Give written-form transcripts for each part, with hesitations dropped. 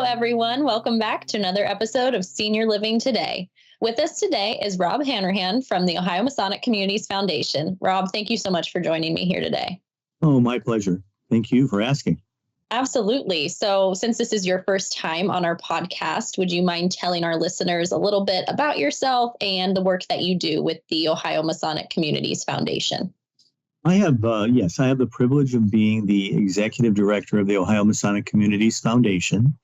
everyone. Welcome back to another episode of Senior Living Today. With us today is Rob Hanrahan from the Ohio Masonic Communities Foundation. Rob, thank you so much for joining me here today. Oh, my pleasure. Thank you for asking. Absolutely. So since this is your first time on our podcast, would you mind telling our listeners a little bit about yourself and the work that you do with the Ohio Masonic Communities Foundation? I have the privilege of being the executive director of the Ohio Masonic Communities Foundation.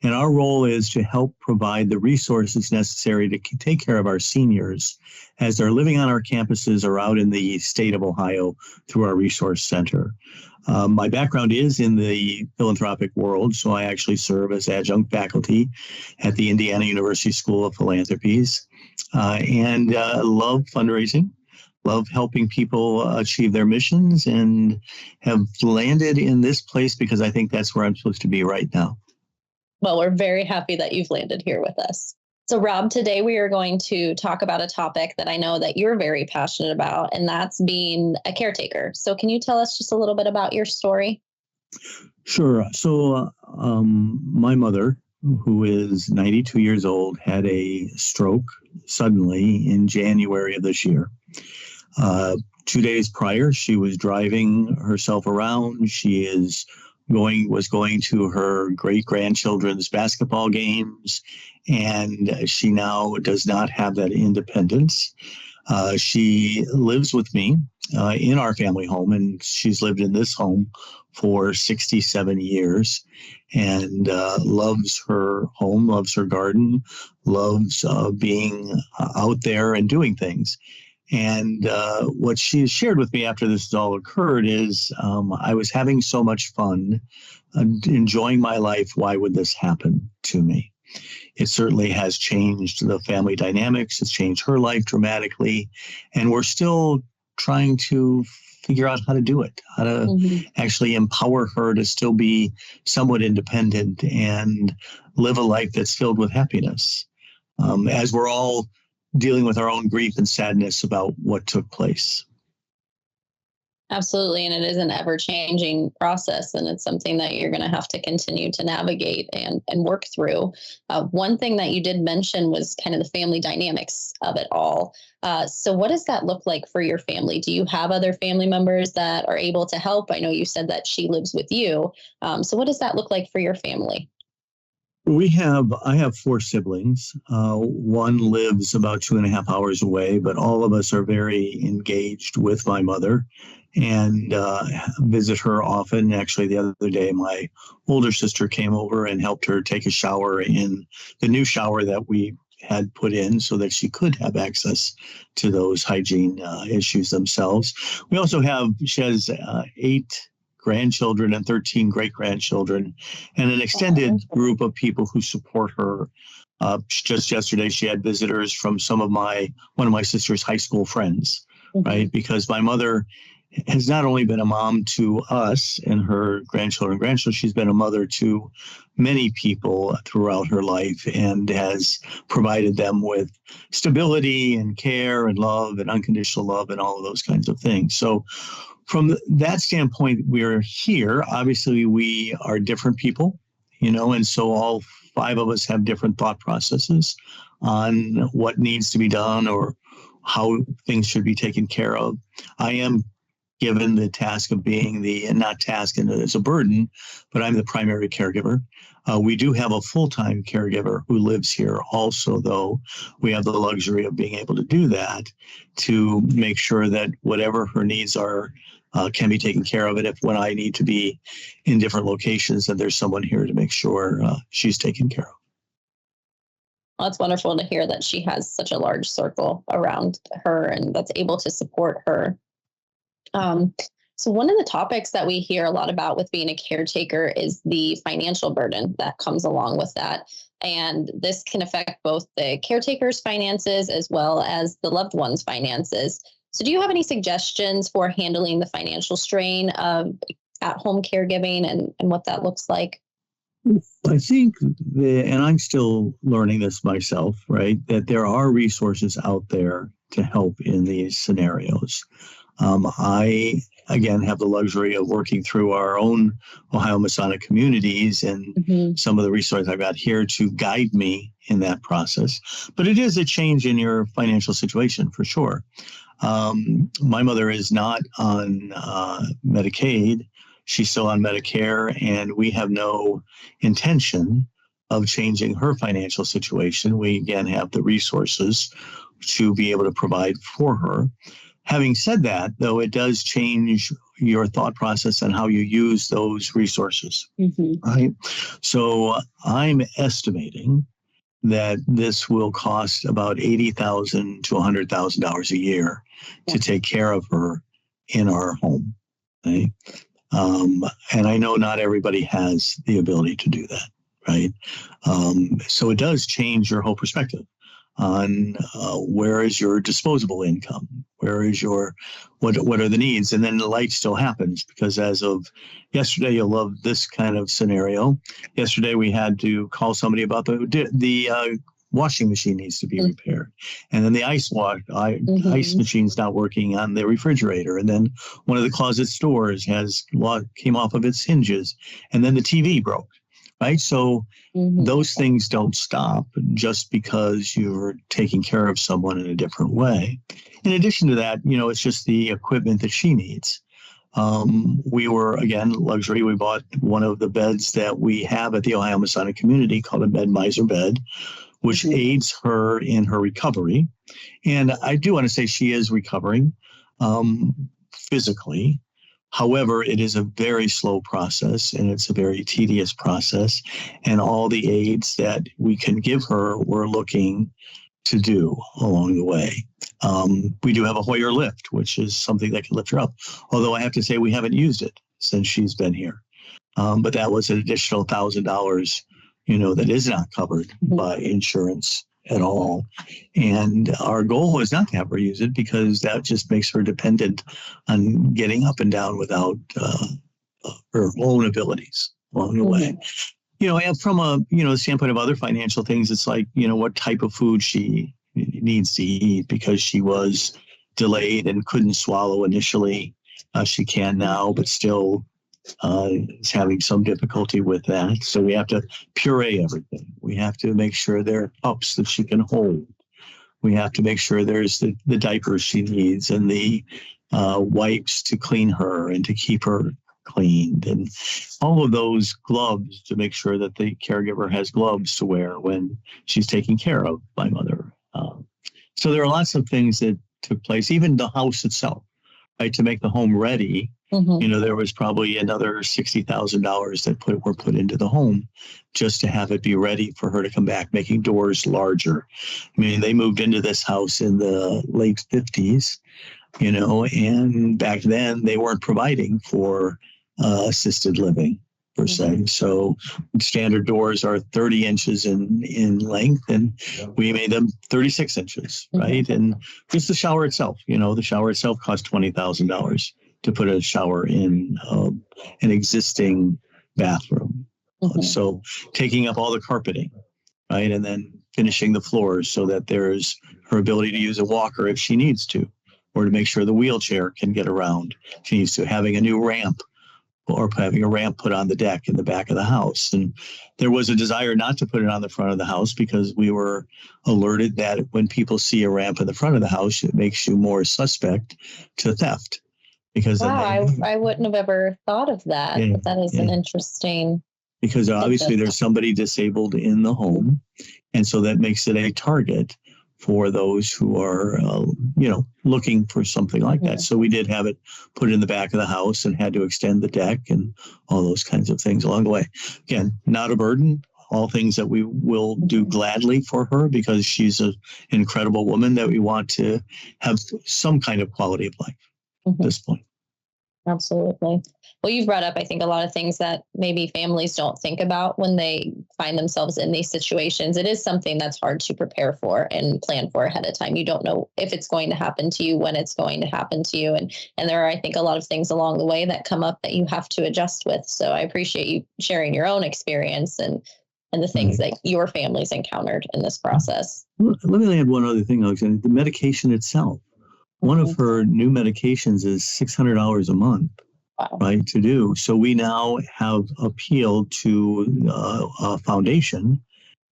And our role is to help provide the resources necessary to take care of our seniors as they're living on our campuses or out in the state of Ohio through our resource center. My background is in the philanthropic world, so I actually serve as adjunct faculty at the Indiana University School of Philanthropies and love fundraising. Love helping people achieve their missions, and have landed in this place because I think that's where I'm supposed to be right now. Well, we're very happy that you've landed here with us. So, Rob, today we are going to talk about a topic that I know that you're very passionate about, and that's being a caretaker. So can you tell us just a little bit about your story? Sure. So my mother, who is 92 years old, had a stroke suddenly in January of this year. 2 days prior, she was driving herself around. She was going to her great-grandchildren's basketball games, and she now does not have that independence. She lives with me in our family home, and she's lived in this home for 67 years and loves her home, loves her garden, loves being out there and doing things. And what she shared with me after this has all occurred is I was having so much fun, enjoying my life. Why would this happen to me? It certainly has changed the family dynamics. It's changed her life dramatically. And we're still trying to figure out how to do it, how to actually empower her to still be somewhat independent and live a life that's filled with happiness. As we're all dealing with our own grief and sadness about what took place. Absolutely. And it is an ever-changing process, and it's something that you're going to have to continue to navigate and work through. One thing that you did mention was kind of the family dynamics of it all. So what does that look like for your family? Do you have other family members that are able to help? I know you said that she lives with you. So what does that look like for your family? I have four siblings. One lives about 2.5 hours away, but all of us are very engaged with my mother and visit her often. Actually, the other day, my older sister came over and helped her take a shower in the new shower that we had put in so that she could have access to those hygiene issues themselves. She has 8 grandchildren and 13 great-grandchildren, and an extended group of people who support her. Just yesterday, she had visitors from one of my sister's high school friends, right? Because my mother has not only been a mom to us and her grandchildren, she's been a mother to many people throughout her life and has provided them with stability and care and love and unconditional love and all of those kinds of things. So from that standpoint, we're here. Obviously, we are different people, and so all 5 of us have different thought processes on what needs to be done or how things should be taken care of. I am given the task of being not task and it's a burden, but I'm the primary caregiver. We do have a full-time caregiver who lives here also, though we have the luxury of being able to do that to make sure that whatever her needs are can be taken care of. And when I need to be in different locations, that there's someone here to make sure she's taken care of. Well, it's wonderful to hear that she has such a large circle around her and that's able to support her. So one of the topics that we hear a lot about with being a caretaker is the financial burden that comes along with that. And this can affect both the caretaker's finances as well as the loved one's finances. So do you have any suggestions for handling the financial strain of at-home caregiving and what that looks like? I think, and I'm still learning this myself, right, that there are resources out there to help in these scenarios. I again, have the luxury of working through our own Ohio Masonic communities and some of the resources I've got here to guide me in that process. But it is a change in your financial situation for sure. My mother is not on Medicaid. She's still on Medicare, and we have no intention of changing her financial situation. We, again, have the resources to be able to provide for her. Having said that, though, it does change your thought process and how you use those resources, right? So I'm estimating that this will cost about $80,000 to $100,000 a year to take care of her in our home. Right? And I know not everybody has the ability to do that, right? So it does change your whole perspective on where is your disposable income, where is your what are the needs, and then the light still happens, because as of yesterday, you'll love this kind of scenario. Yesterday we had to call somebody about the washing machine needs to be repaired, and then the ice machine's not working on the refrigerator, and then one of the closet doors came off of its hinges, and then the TV broke. Right. So those things don't stop just because you're taking care of someone in a different way. In addition to that, it's just the equipment that she needs. We were, again, luxury. We bought one of the beds that we have at the Ohio Masonic community called a Med Miser bed, which aids her in her recovery. And I do want to say she is recovering physically. However, it is a very slow process, and it's a very tedious process. And all the aids that we can give her, we're looking to do along the way. We do have a Hoyer lift, which is something that can lift her up. Although I have to say we haven't used it since she's been here. But that was an additional $1,000, that is not covered by insurance at all. And our goal is not to have her use it, because that just makes her dependent on getting up and down without her own abilities along the way. And from a standpoint of other financial things, it's like, what type of food she needs to eat, because she was delayed and couldn't swallow initially. She can now, but still is having some difficulty with that. So we have to puree everything. We have to make sure there are cups that she can hold. We have to make sure there's the diapers she needs, and the wipes to clean her and to keep her cleaned, and all of those gloves to make sure that the caregiver has gloves to wear when she's taking care of my mother. So there are lots of things that took place, even the house itself, right, to make the home ready. There was probably another $60,000 that were put into the home just to have it be ready for her to come back, making doors larger. I mean, they moved into this house in the late 50s, and back then they weren't providing for assisted living per se. So standard doors are 30 inches in length, and we made them 36 inches, right? And just the shower itself, the shower itself cost $20,000 to put a shower in an existing bathroom. So taking up all the carpeting, right? And then finishing the floors so that there's her ability to use a walker if she needs to, or to make sure the wheelchair can get around. She needs to, having a new ramp, or having a ramp put on the deck in the back of the house. And there was a desire not to put it on the front of the house, because we were alerted that when people see a ramp in the front of the house, it makes you more suspect to theft. Because I wouldn't have ever thought of that. But that is an interesting. Because obviously there's somebody disabled in the home, and so that makes it a target for those who are, looking for something like that. So we did have it put in the back of the house and had to extend the deck and all those kinds of things along the way. Again, not a burden. All things that we will do gladly for her, because she's an incredible woman that we want to have some kind of quality of life at this point. Absolutely. Well, you've brought up, I think, a lot of things that maybe families don't think about when they find themselves in these situations. It is something that's hard to prepare for and plan for ahead of time. You don't know if it's going to happen to you, when it's going to happen to you. And there are, I think, a lot of things along the way that come up that you have to adjust with. So I appreciate you sharing your own experience and the things that your family's encountered in this process. Let me add one other thing, Alexander. The medication itself. one of her new medications is $600 a month. Wow. Right, to do. So we now have appealed to a foundation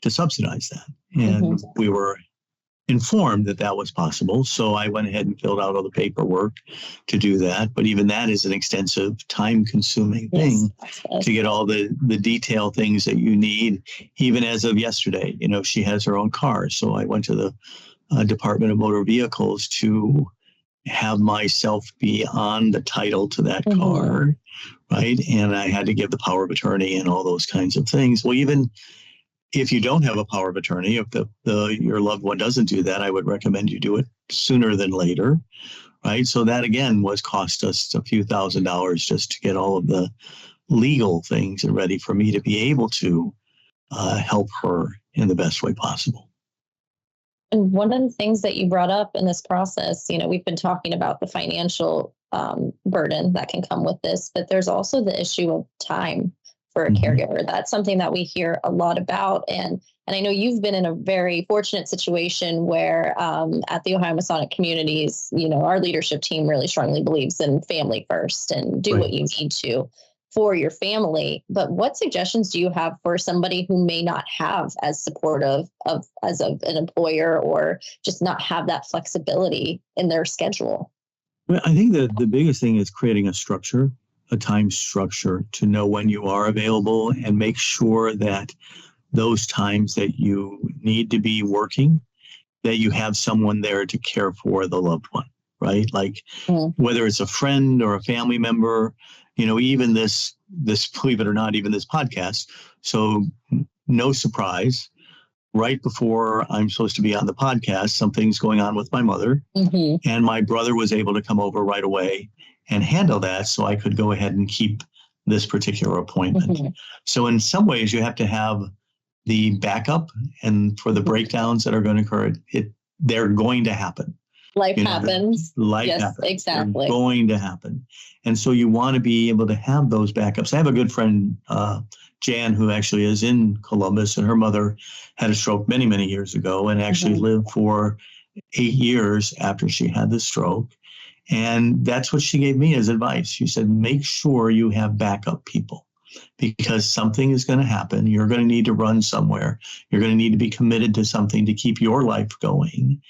to subsidize that. And we were informed that that was possible. So I went ahead and filled out all the paperwork to do that. But even that is an extensive, time-consuming thing to get all the detail things that you need. Even as of yesterday, she has her own car. So I went to the Department of Motor Vehicles to have myself be on the title to that car, right? And I had to give the power of attorney and all those kinds of things. Well, even if you don't have a power of attorney, if your loved one doesn't do that, I would recommend you do it sooner than later, right? So that again cost us a few $1,000s just to get all of the legal things ready for me to be able to help her in the best way possible. And one of the things that you brought up in this process, we've been talking about the financial burden that can come with this, but there's also the issue of time for a caregiver. That's something that we hear a lot about. And I know you've been in a very fortunate situation where at the Ohio Masonic communities, our leadership team really strongly believes in family first and do what you need to for your family. But what suggestions do you have for somebody who may not have as supportive as an employer, or just not have that flexibility in their schedule? Well, I think that the biggest thing is creating a time structure to know when you are available and make sure that those times that you need to be working, that you have someone there to care for the loved one, right? Like whether it's a friend or a family member, even this, believe it or not, even this podcast. So no surprise, right before I'm supposed to be on the podcast, something's going on with my mother, and my brother was able to come over right away and handle that so I could go ahead and keep this particular appointment. So in some ways you have to have the backup, and for the breakdowns that are going to occur, they're going to happen. Life happens. Life happens. Exactly. They're going to happen. And so you want to be able to have those backups. I have a good friend, Jan, who actually is in Columbus, and her mother had a stroke many, many years ago and actually lived for 8 years after she had the stroke. And that's what she gave me as advice. She said, make sure you have backup people, because something is going to happen. You're going to need to run somewhere. You're going to need to be committed to something to keep your life going.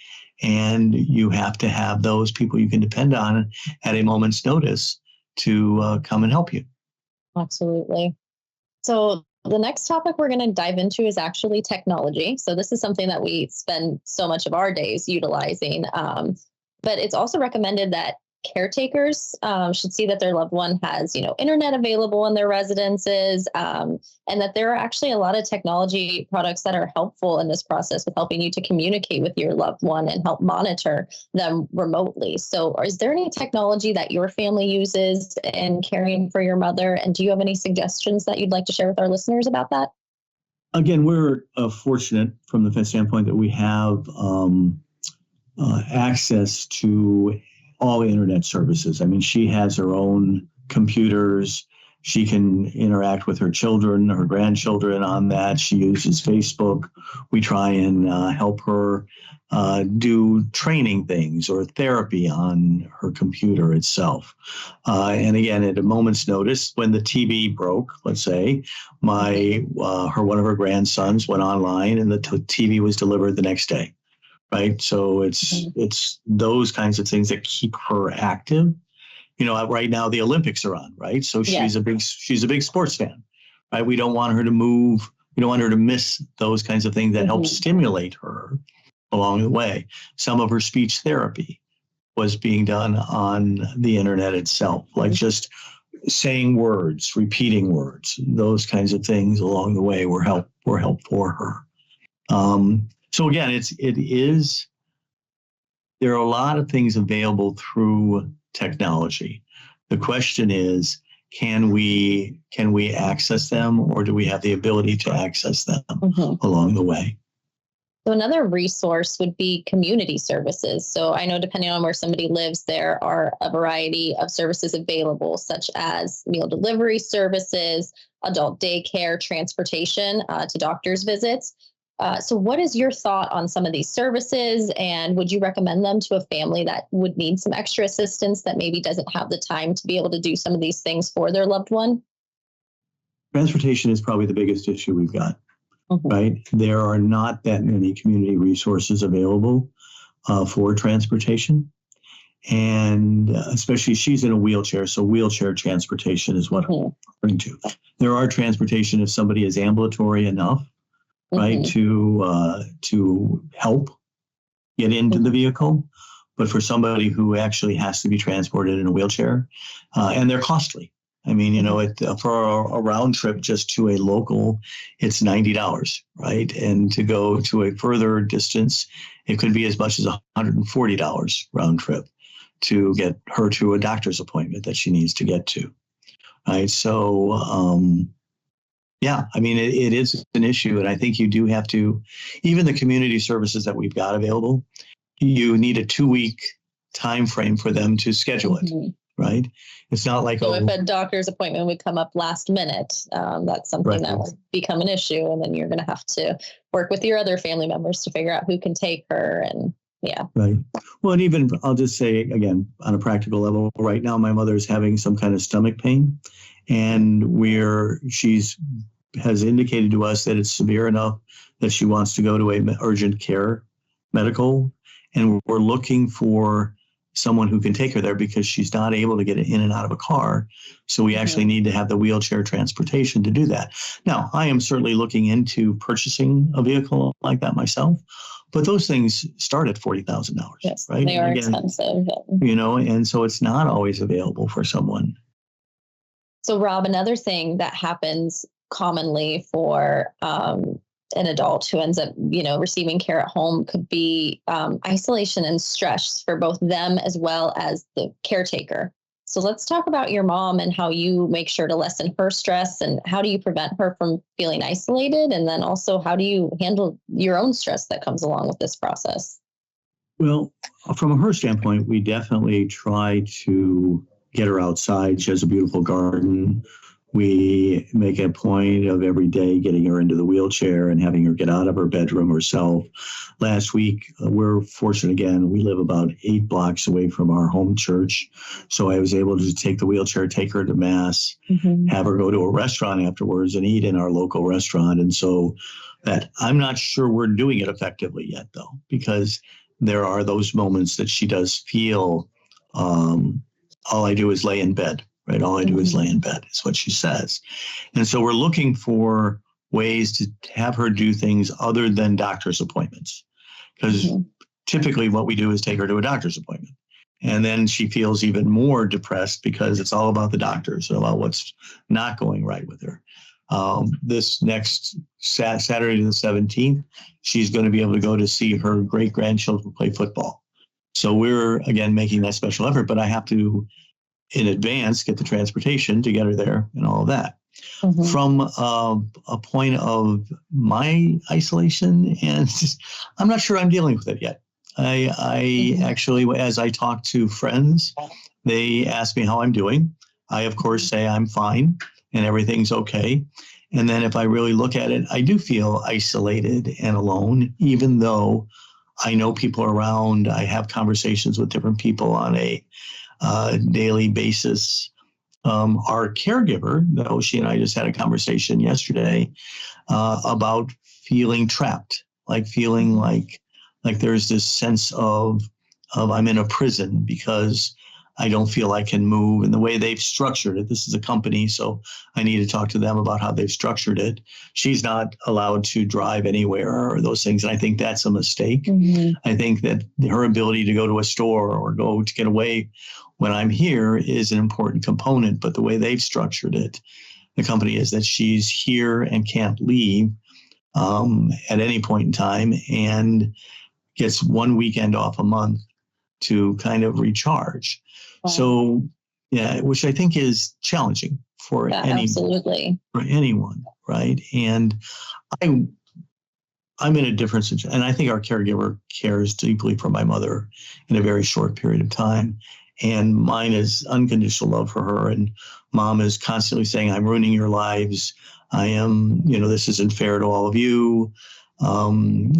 And you have to have those people you can depend on at a moment's notice to come and help you. Absolutely. So the next topic we're going to dive into is actually technology. So this is something that we spend so much of our days utilizing. But it's also recommended that caretakers should see that their loved one has, internet available in their residences, and that there are actually a lot of technology products that are helpful in this process with helping you to communicate with your loved one and help monitor them remotely. So is there any technology that your family uses in caring for your mother? And do you have any suggestions that you'd like to share with our listeners about that? Again, we're fortunate from the standpoint that we have access to all internet services. I mean, she has her own computers. She can interact with her children, her grandchildren on that. She uses Facebook. We try and help her do training things or therapy on her computer itself. And again, at a moment's notice, when the TV broke, let's say, one of her grandsons went online and the TV was delivered the next day. Right. So it's those kinds of things that keep her active. Right now the Olympics are on, right? So she's a big sports fan, right? We don't want her to move. We don't want her to miss those kinds of things that help stimulate her along the way. Some of her speech therapy was being done on the internet itself, like just saying words, repeating words, those kinds of things along the way were help for her. So again, there are a lot of things available through technology. The question is, can we access them, or do we have the ability to access them along the way? So another resource would be community services. So I know depending on where somebody lives, there are a variety of services available, such as meal delivery services, adult daycare, transportation to doctor's visits. So what is your thought on some of these services, and would you recommend them to a family that would need some extra assistance that maybe doesn't have the time to be able to do some of these things for their loved one? Transportation is probably the biggest issue we've got, right? There are not that many community resources available for transportation. And especially she's in a wheelchair, so wheelchair transportation is what I'm referring to. There are transportation if somebody is ambulatory enough, right, to help get into the vehicle. But for somebody who actually has to be transported in a wheelchair, and they're costly. I mean, you know, for a round trip just to a local, it's $90, right? And to go to a further distance, it could be as much as $140 round trip to get her to a doctor's appointment that she needs to get to, right? So, yeah, I mean, it is an issue. And I think you do have to, even the community services that we've got available, you need a 2-week time frame for them to schedule it, right? It's not like, so if a doctor's appointment would come up last minute, that's something that would become an issue. And then you're going to have to work with your other family members to figure out who can take her. And right. Well, and even I'll just say again, on a practical level, right now, my mother is having some kind of stomach pain, and has indicated to us that it's severe enough that she wants to go to a urgent care medical, and we're looking for someone who can take her there because she's not able to get in and out of a car. So we actually need to have the wheelchair transportation to do that. Now, I am certainly looking into purchasing a vehicle like that myself, but those things start at $40,000, yes, right? They are expensive. You know, and so it's not always available for someone. So, Rob, another thing that happens commonly for an adult who ends up, receiving care at home could be isolation and stress for both them as well as the caretaker. So let's talk about your mom and how you make sure to lessen her stress, and how do you prevent her from feeling isolated? And then also, how do you handle your own stress that comes along with this process? Well, from her standpoint, we definitely try to get her outside. She has a beautiful garden. We make a point of every day getting her into the wheelchair and having her get out of her bedroom herself. Last week, we're fortunate again, we live about 8 blocks away from our home church. So I was able to take the wheelchair, take her to mass, have her go to a restaurant afterwards and eat in our local restaurant. And so that I'm not sure we're doing it effectively yet, though, because there are those moments that she does feel, all I do is lay in bed. Right. All I do is lay in bed is what she says. And so we're looking for ways to have her do things other than doctor's appointments, because typically what we do is take her to a doctor's appointment. And then she feels even more depressed because it's all about the doctors, about what's not going right with her. This next Saturday the 17th, she's going to be able to go to see her great grandchildren play football. So we're, again, making that special effort, but I have to, in advance, get the transportation to get her there and all of that. From a point of my isolation, and I'm not sure I'm dealing with it yet. I actually, as I talk to friends, they ask me how I'm doing. I, of course, say I'm fine and everything's okay. And then if I really look at it, I do feel isolated and alone, even though I know people around. I have conversations with different people on a daily basis. Our caregiver, though, she and I just had a conversation yesterday about feeling trapped, like feeling like there's this sense of I'm in a prison because I don't feel I can move. And the way they've structured it, this is a company, so I need to talk to them about how they've structured it. She's not allowed to drive anywhere or those things. And I think that's a mistake. I think that her ability to go to a store or go to get away when I'm here is an important component. But the way they've structured it, the company, is that she's here and can't leave at any point in time and gets one weekend off a month to kind of recharge. So, yeah, which I think is challenging for absolutely for anyone, right? And I'm in a different situation, and I think our caregiver cares deeply for my mother in a very short period of time. And mine is unconditional love for her. And Mom is constantly saying, I'm ruining your lives. I am, this isn't fair to all of you. you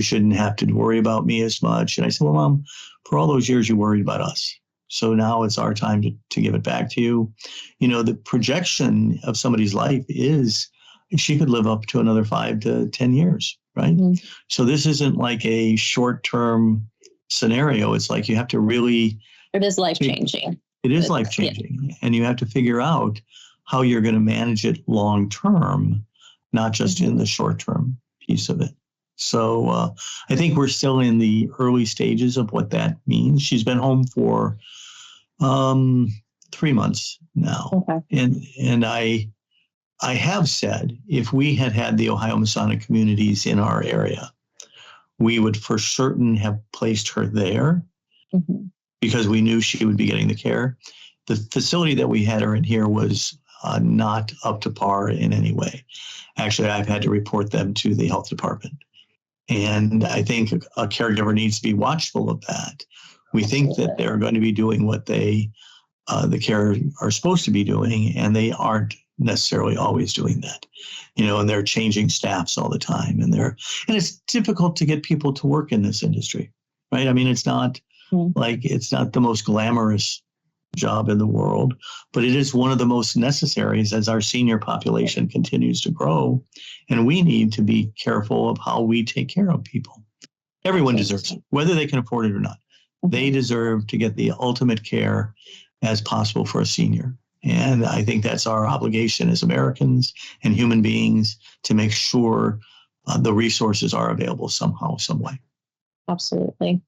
shouldn't have to worry about me as much. And I said, well, Mom, for all those years you worried about us. So now it's our time to give it back to you. The projection of somebody's life is she could live up to another 5 to 10 years, right? Mm-hmm. So this isn't like a short-term scenario. It's like you have to really... It is life-changing. It is life-changing. Yeah. And you have to figure out how you're going to manage it long-term, not just in the short-term piece of it. So I think we're still in the early stages of what that means. She's been home for 3 months now. Okay. And I have said if we had the Ohio Masonic communities in our area, we would for certain have placed her there because we knew she would be getting the care. The facility that we had her in here was not up to par in any way. Actually, I've had to report them to the health department. And I think a caregiver needs to be watchful of that. We think that they're going to be doing what the care are supposed to be doing, and they aren't necessarily always doing that. And they're changing staffs all the time, and it's difficult to get people to work in this industry, right? I mean, it's not it's not the most glamorous job in the world, but it is one of the most necessaries as our senior population continues to grow, and we need to be careful of how we take care of people. Everyone deserves it, whether they can afford it or not. They deserve to get the ultimate care as possible for a senior. And I think that's our obligation as Americans and human beings to make sure the resources are available somehow, some way. Absolutely.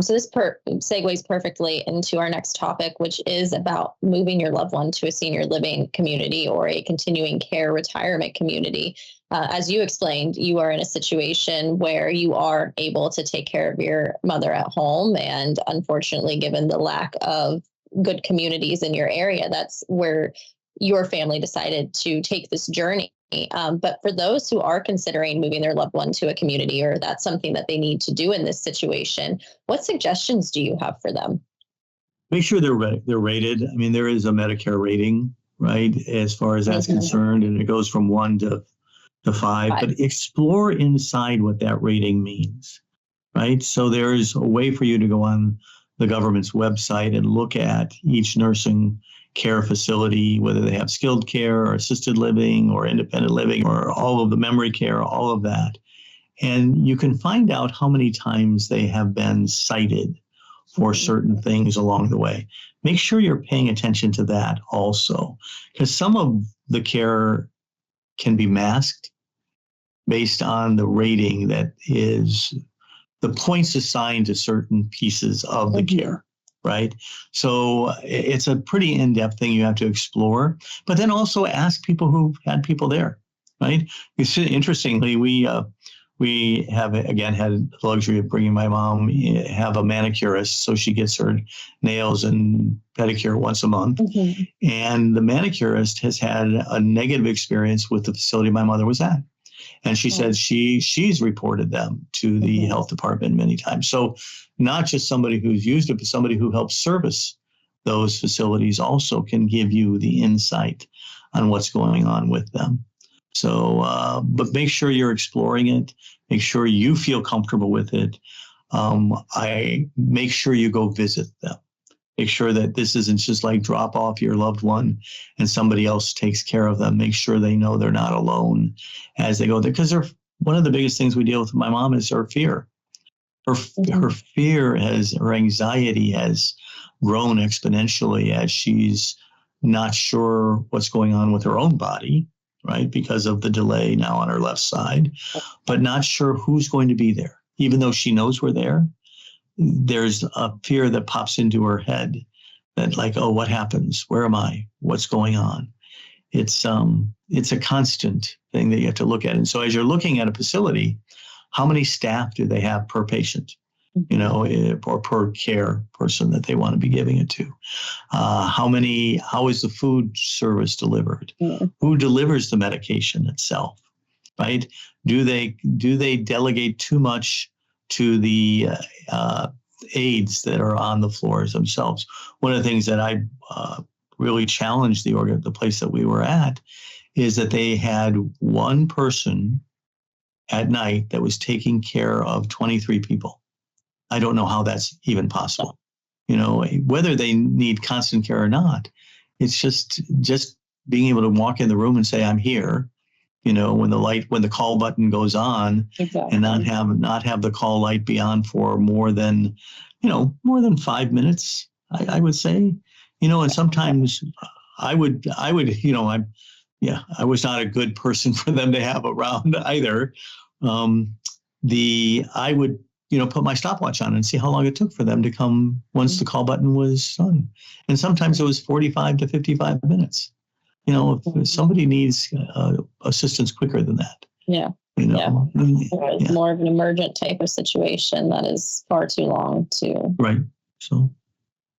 So this segues perfectly into our next topic, which is about moving your loved one to a senior living community or a continuing care retirement community. As you explained, you are in a situation where you are able to take care of your mother at home. And unfortunately, given the lack of good communities in your area, that's where your family decided to take this journey. But for those who are considering moving their loved one to a community, or that's something that they need to do in this situation, what suggestions do you have for them? Make sure they're rated. I mean, there is a Medicare rating, right, as far as that's concerned, and it goes from 1 to 5. But explore inside what that rating means, right? So there's a way for you to go on the government's website and look at each nursing care facility, whether they have skilled care or assisted living or independent living or all of the memory care, all of that. And you can find out how many times they have been cited for certain things along the way. Make sure you're paying attention to that also, because some of the care can be masked based on the rating that is the points assigned to certain pieces of the care. Right. So it's a pretty in-depth thing you have to explore, but then also ask people who've had people there. Right. Interestingly, we have, again, had the luxury of bringing my mom, have a manicurist. So she gets her nails and pedicure once a month. And the manicurist has had a negative experience with the facility my mother was at. And she said she's reported them to the health department many times. So not just somebody who's used it, but somebody who helps service those facilities also can give you the insight on what's going on with them. So, but make sure you're exploring it. Make sure you feel comfortable with it. I make sure you go visit them. Make sure that this isn't just like drop off your loved one and somebody else takes care of them. Make sure they know they're not alone as they go there. Because one of the biggest things we deal with my mom is her fear. Her fear her anxiety has grown exponentially as she's not sure what's going on with her own body, right? Because of the delay now on her left side, but not sure who's going to be there. Even though she knows we're there, there's a fear that pops into her head that like, oh, what happens? Where am I? What's going on? It's a constant thing that you have to look at. And so as you're looking at a facility, how many staff do they have per patient, or per care person that they want to be giving it to? How is the food service delivered? Who delivers the medication itself, right? Do they delegate too much to the aides that are on the floors themselves? One of the things that I really challenged the place that we were at is that they had one person at night that was taking care of 23 people. I don't know how that's even possible. Whether they need constant care or not, it's just being able to walk in the room and say, I'm here, when the call button goes on. Exactly. And not have the call light be on for more than 5 minutes, I would say, and sometimes I was not a good person for them to have around either. I would, put my stopwatch on and see how long it took for them to come once the call button was on. And sometimes it was 45 to 55 minutes. If somebody needs assistance quicker than that. Yeah. It's more of an emergent type of situation that is far too long to. Right. So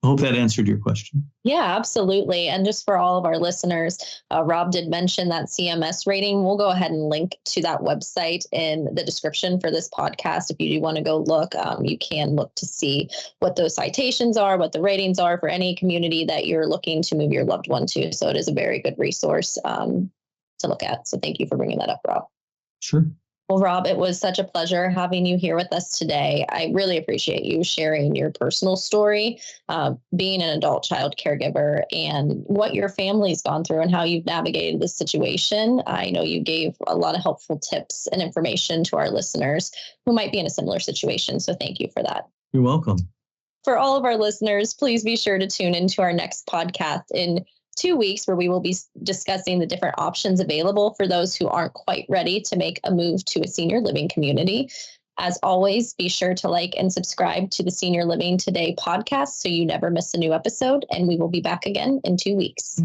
I hope that answered your question. Yeah, absolutely. And just for all of our listeners, Rob did mention that CMS rating. We'll go ahead and link to that website in the description for this podcast. If you do want to go look, you can look to see what those citations are, what the ratings are for any community that you're looking to move your loved one to. So it is a very good resource to look at. So thank you for bringing that up, Rob. Sure. Well, Rob, it was such a pleasure having you here with us today. I really appreciate you sharing your personal story, being an adult child caregiver, and what your family's gone through and how you've navigated this situation. I know you gave a lot of helpful tips and information to our listeners who might be in a similar situation. So thank you for that. You're welcome. For all of our listeners, please be sure to tune into our next podcast in 2 weeks, where we will be discussing the different options available for those who aren't quite ready to make a move to a senior living community. As always, be sure to like and subscribe to the Senior Living Today podcast so you never miss a new episode, and we will be back again in 2 weeks.